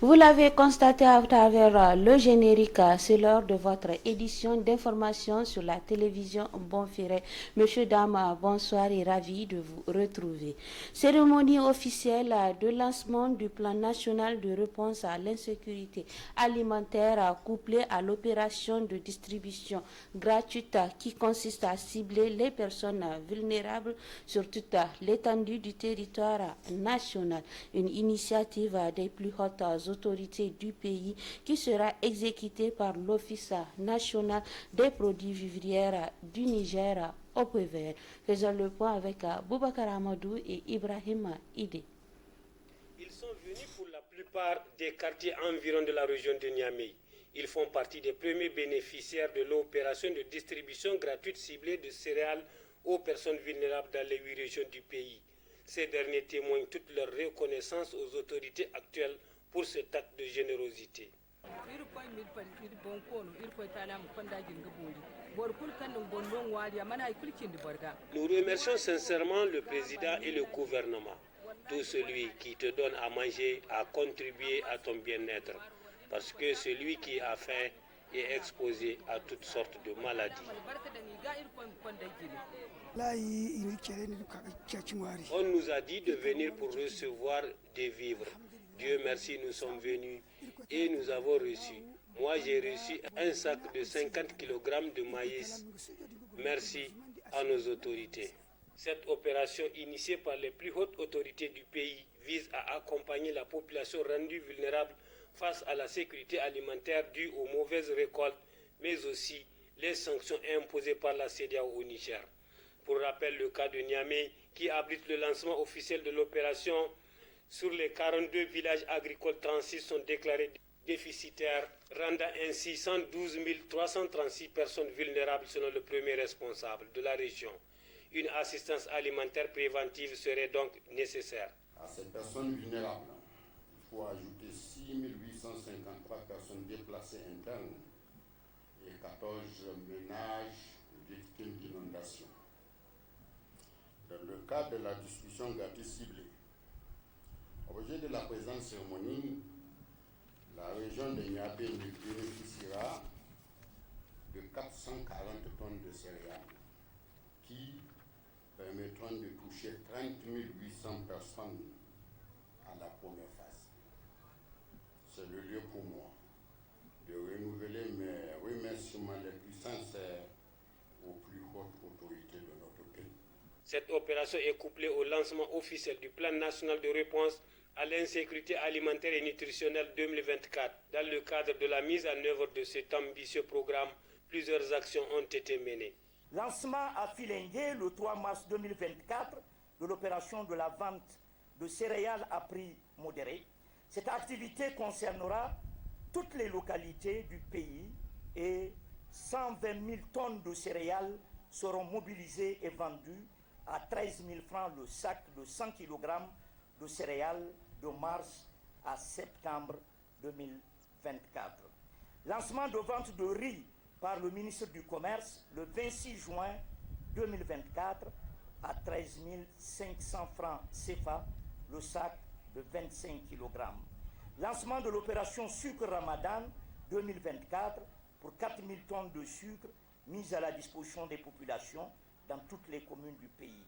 Vous l'avez constaté à travers le générique, c'est l'heure de votre édition d'information sur la télévision Bonferré. Monsieur, dame, bonsoir et ravi de vous retrouver. Cérémonie officielle de lancement du plan national de réponse à l'insécurité alimentaire couplée à l'opération de distribution gratuite qui consiste à cibler les personnes vulnérables sur toute l'étendue du territoire national. Une initiative des plus hautes autorités du pays qui sera exécutée par l'Office national des produits vivrières du Niger au PVR. Faisons le point avec Boubacar Amadou et Ibrahim Ide. Ils sont venus pour la plupart des quartiers environnants de la région de Niamey. Ils font partie des premiers bénéficiaires de l'opération de distribution gratuite ciblée de céréales aux personnes vulnérables dans les 8 régions du pays. Ces derniers témoignent toute leur reconnaissance aux autorités actuelles pour cet acte de générosité. Nous remercions sincèrement le président et le gouvernement. Tout celui qui te donne à manger a contribué à ton bien-être, parce que celui qui a faim est exposé à toutes sortes de maladies. On nous a dit de venir pour recevoir des vivres. Dieu merci, nous sommes venus et nous avons reçu. Moi, j'ai reçu un sac de 50 kg de maïs. Merci à nos autorités. Cette opération, initiée par les plus hautes autorités du pays, vise à accompagner la population rendue vulnérable face à la sécurité alimentaire due aux mauvaises récoltes, mais aussi les sanctions imposées par la CEDEAO au Niger. Pour rappel, le cas de Niamey, qui abrite le lancement officiel de l'opération, sur les 42 villages agricoles, 36 sont déclarés déficitaires, rendant ainsi 112 336 personnes vulnérables selon le premier responsable de la région. Une assistance alimentaire préventive serait donc nécessaire. À ces personnes vulnérables, il faut ajouter 6 853 personnes déplacées internes et 14 ménages victimes d'inondations. Dans le cadre de la discussion gratuite ciblée, objet de la présente cérémonie, la région de Niamey bénéficiera de 440 tonnes de céréales qui permettront de toucher 30 800 personnes à la première phase. C'est le lieu pour moi de renouveler mes remerciements les plus sincères aux plus hautes autorités de notre pays. Cette opération est couplée au lancement officiel du plan national de réponse à l'insécurité alimentaire et nutritionnelle 2024. Dans le cadre de la mise en œuvre de cet ambitieux programme, plusieurs actions ont été menées. Lancement à Filengue le 3 mars 2024 de l'opération de la vente de céréales à prix modéré. Cette activité concernera toutes les localités du pays et 120 000 tonnes de céréales seront mobilisées et vendues à 13 000 francs le sac de 100 kg de céréales de mars à septembre 2024. Lancement de vente de riz par le ministre du Commerce le 26 juin 2024 à 13 500 francs CFA le sac de 25 kg. Lancement de l'opération Sucre Ramadan 2024 pour 4 000 tonnes de sucre mises à la disposition des populations dans toutes les communes du pays.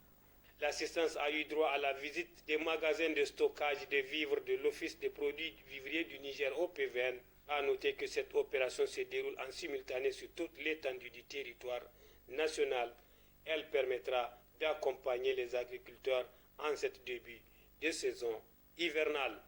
L'assistance a eu droit à la visite des magasins de stockage de vivres de l'Office des produits vivriers du Niger au PVN. A noter que cette opération se déroule en simultané sur toute l'étendue du territoire national. Elle permettra d'accompagner les agriculteurs en cet début de saison hivernale.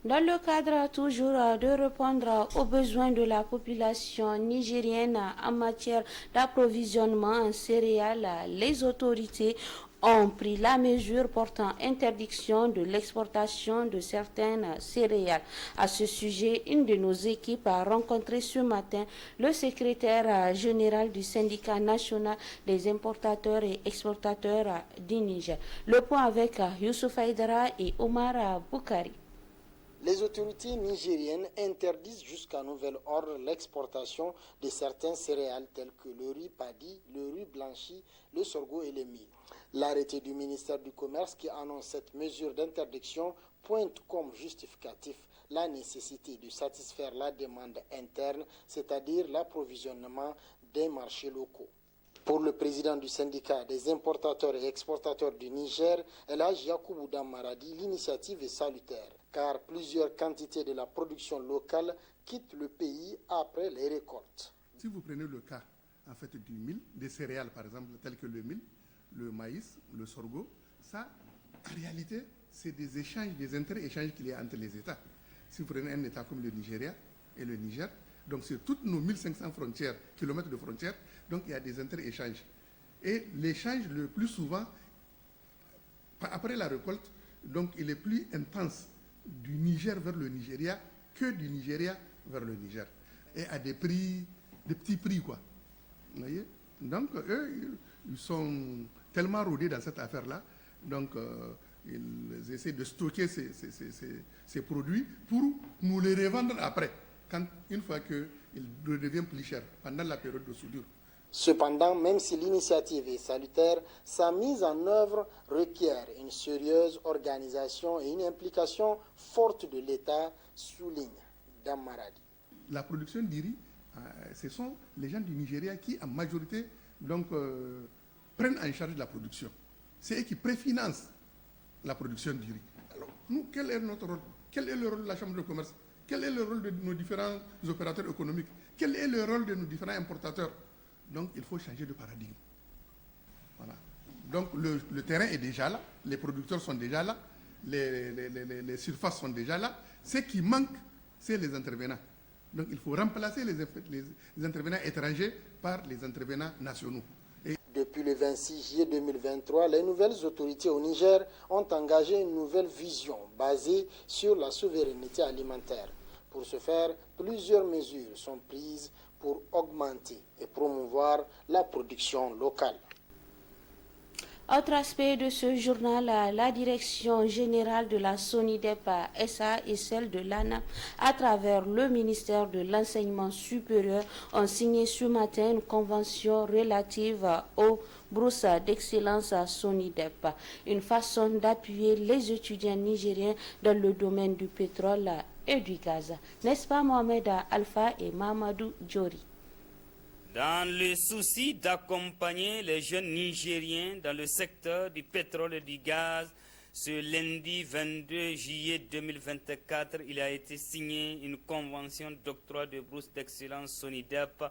Dans le cadre toujours de répondre aux besoins de la population nigérienne en matière d'approvisionnement en céréales, les autorités ont pris la mesure portant interdiction de l'exportation de certaines céréales. À ce sujet, une de nos équipes a rencontré ce matin le secrétaire général du syndicat national des importateurs et exportateurs du Niger. Le point avec Youssouf Haïdara et Omar Boukari. Les autorités nigériennes interdisent jusqu'à nouvel ordre l'exportation de certains céréales tels que le riz paddy, le riz blanchi, le sorgho et le mil. L'arrêté du ministère du Commerce qui annonce cette mesure d'interdiction pointe comme justificatif la nécessité de satisfaire la demande interne, c'est-à-dire l'approvisionnement des marchés locaux. Pour le président du syndicat des importateurs et exportateurs du Niger, El Hadj Yacoubou Maradi, l'initiative est salutaire, car plusieurs quantités de la production locale quittent le pays après les récoltes. Si vous prenez le cas en fait, du mil, des céréales par exemple, telles que le mil, le maïs, le sorgho, ça, en réalité, c'est des échanges, des inter-échanges qu'il y a entre les États. Si vous prenez un État comme le Nigeria et le Niger, donc sur toutes nos 1500 kilomètres de frontières, donc il y a des inter-échanges. Et l'échange le plus souvent, après la récolte, donc il est plus intense du Niger vers le Nigeria que du Nigeria vers le Niger. Et à des prix, des petits prix quoi. Vous voyez? Donc eux, ils sont tellement rodés dans cette affaire-là, donc ils essaient de stocker ces produits pour nous les revendre après, une fois qu'ils deviennent plus chers, pendant la période de soudure. Cependant, même si l'initiative est salutaire, sa mise en œuvre requiert une sérieuse organisation et une implication forte de l'État, souligne Dame Maradi. La production du riz, ce sont les gens du Nigeria qui, en majorité, donc, prennent en charge la production. C'est eux qui préfinancent la production du riz. Alors, nous, quel est notre rôle? Quel est le rôle de la Chambre de commerce? Quel est le rôle de nos différents opérateurs économiques? Quel est le rôle de nos différents importateurs? Donc, il faut changer de paradigme. Voilà. Donc, le terrain est déjà là, les producteurs sont déjà là, les surfaces sont déjà là. Ce qui manque, c'est les intervenants. Donc, il faut remplacer les intervenants étrangers par les intervenants nationaux. Depuis le 26 juillet 2023, les nouvelles autorités au Niger ont engagé une nouvelle vision basée sur la souveraineté alimentaire. Pour ce faire, plusieurs mesures sont prises pour augmenter et promouvoir la production locale. Autre aspect de ce journal, la direction générale de la SONIDEP SA et celle de l'ANA, à travers le ministère de l'Enseignement supérieur, ont signé ce matin une convention relative aux bourses d'excellence à SONIDEP, une façon d'appuyer les étudiants nigériens dans le domaine du pétrole et du gaz. N'est-ce pas Mohamed Alpha et Mamadou Djori? Dans le souci d'accompagner les jeunes Nigériens dans le secteur du pétrole et du gaz, ce lundi 22 juillet 2024, il a été signé une convention d'octroi de bourse d'excellence SONIDEP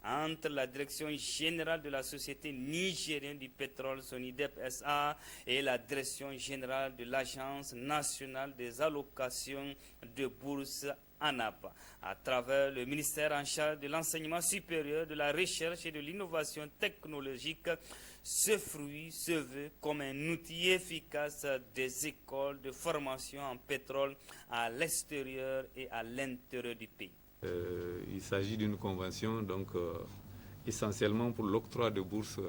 entre la Direction générale de la Société nigérienne du pétrole SONIDEP SA et la Direction générale de l'Agence nationale des allocations de bourse ANAP, à travers le ministère en charge de l'enseignement supérieur, de la recherche et de l'innovation technologique. Ce fruit se veut comme un outil efficace des écoles de formation en pétrole à l'extérieur et à l'intérieur du pays. Il s'agit d'une convention donc essentiellement pour l'octroi de bourses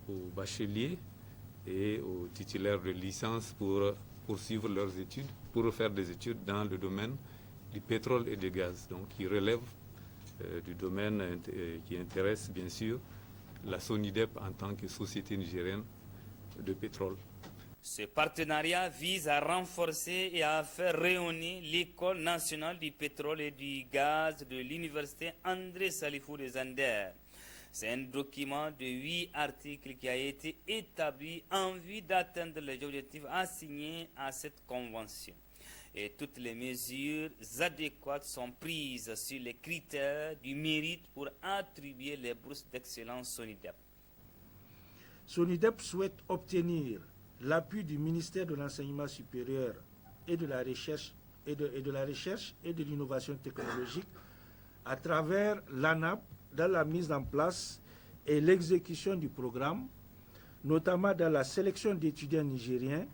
aux bacheliers et aux titulaires de licence pour poursuivre leurs études, pour faire des études dans le domaine du pétrole et du gaz, donc qui relève du domaine qui intéresse bien sûr la SONIDEP en tant que société nigérienne de pétrole. Ce partenariat vise à renforcer et à faire rayonner l'École nationale du pétrole et du gaz de l'Université André Salifou des Anders. C'est un document de 8 articles qui a été établi en vue d'atteindre les objectifs assignés à cette convention. Et toutes les mesures adéquates sont prises sur les critères du mérite pour attribuer les bourses d'excellence SONIDEP. SONIDEP souhaite obtenir l'appui du ministère de l'Enseignement supérieur et de la Recherche et de l'Innovation technologique à travers l'ANAP dans la mise en place et l'exécution du programme, notamment dans la sélection d'étudiants nigériens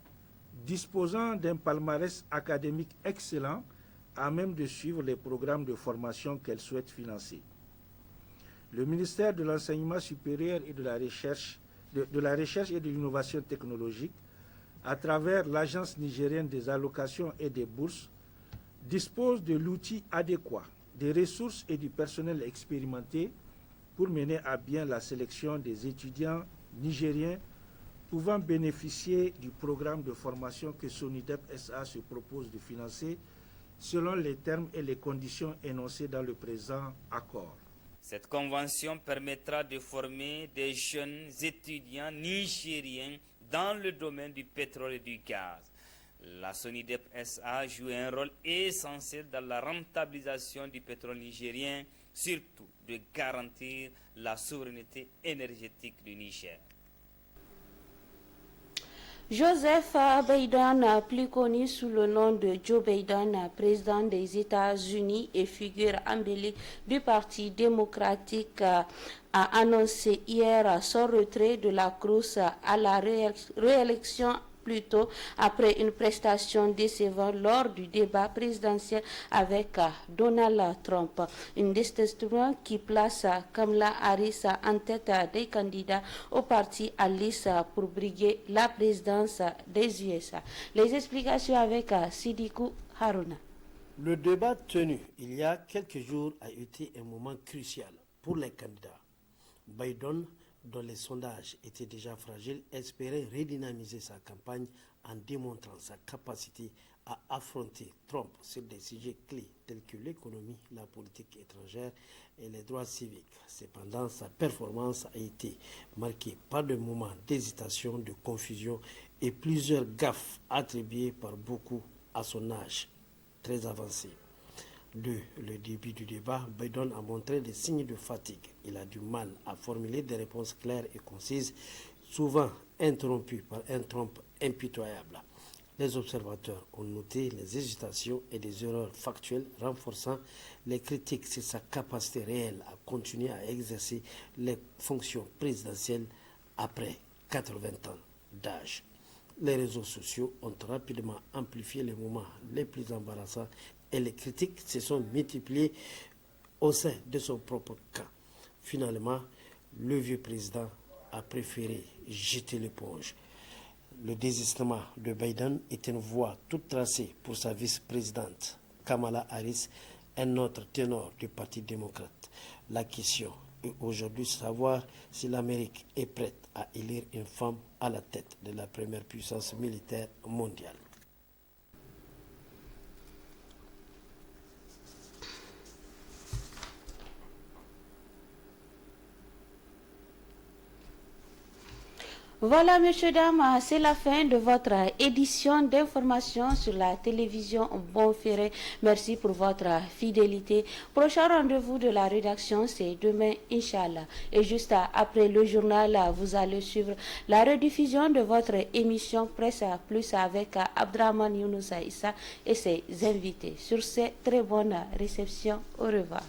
disposant d'un palmarès académique excellent à même de suivre les programmes de formation qu'elle souhaite financer. Le ministère de l'Enseignement supérieur et de la Recherche et de l'Innovation technologique, à travers l'Agence nigérienne des allocations et des bourses, dispose de l'outil adéquat, des ressources et du personnel expérimenté pour mener à bien la sélection des étudiants nigériens pouvant bénéficier du programme de formation que Sonidep SA se propose de financer selon les termes et les conditions énoncés dans le présent accord. Cette convention permettra de former des jeunes étudiants nigériens dans le domaine du pétrole et du gaz. La Sonidep SA joue un rôle essentiel dans la rentabilisation du pétrole nigérien, surtout de garantir la souveraineté énergétique du Niger. Joseph Biden, plus connu sous le nom de Joe Biden, président des États-Unis et figure emblématique du Parti démocratique, a annoncé hier son retrait de la course à la réélection plutôt après une prestation décevante lors du débat présidentiel avec Donald Trump. Une décision qui place Kamala Harris en tête des candidats au parti à liste pour briguer la présidence des USA. Les explications avec Sidikou Haruna. Le débat tenu il y a quelques jours a été un moment crucial pour les candidats. Biden, dont les sondages étaient déjà fragiles, espérait redynamiser sa campagne en démontrant sa capacité à affronter Trump sur des sujets clés tels que l'économie, la politique étrangère et les droits civiques. Cependant, sa performance a été marquée par des moments d'hésitation, de confusion et plusieurs gaffes attribuées par beaucoup à son âge très avancé. Dès le début du débat, Biden a montré des signes de fatigue. Il a du mal à formuler des réponses claires et concises, souvent interrompues par un Trump impitoyable. Les observateurs ont noté les hésitations et des erreurs factuelles, renforçant les critiques sur sa capacité réelle à continuer à exercer les fonctions présidentielles après 80 ans d'âge. Les réseaux sociaux ont rapidement amplifié les moments les plus embarrassants et les critiques se sont multipliées au sein de son propre camp. Finalement, le vieux président a préféré jeter l'éponge. Le désistement de Biden est une voie toute tracée pour sa vice-présidente, Kamala Harris, un autre ténor du Parti démocrate. La question est aujourd'hui de savoir si l'Amérique est prête à élire une femme à la tête de la première puissance militaire mondiale. Voilà, messieurs, dames, c'est la fin de votre édition d'information sur la télévision Bonferré. Merci pour votre fidélité. Prochain rendez-vous de la rédaction, c'est demain, Inch'Allah. Et juste après le journal, vous allez suivre la rediffusion de votre émission Presse Plus avec Abdraman Younousa Issa et ses invités. Sur ces très bonnes réceptions, au revoir.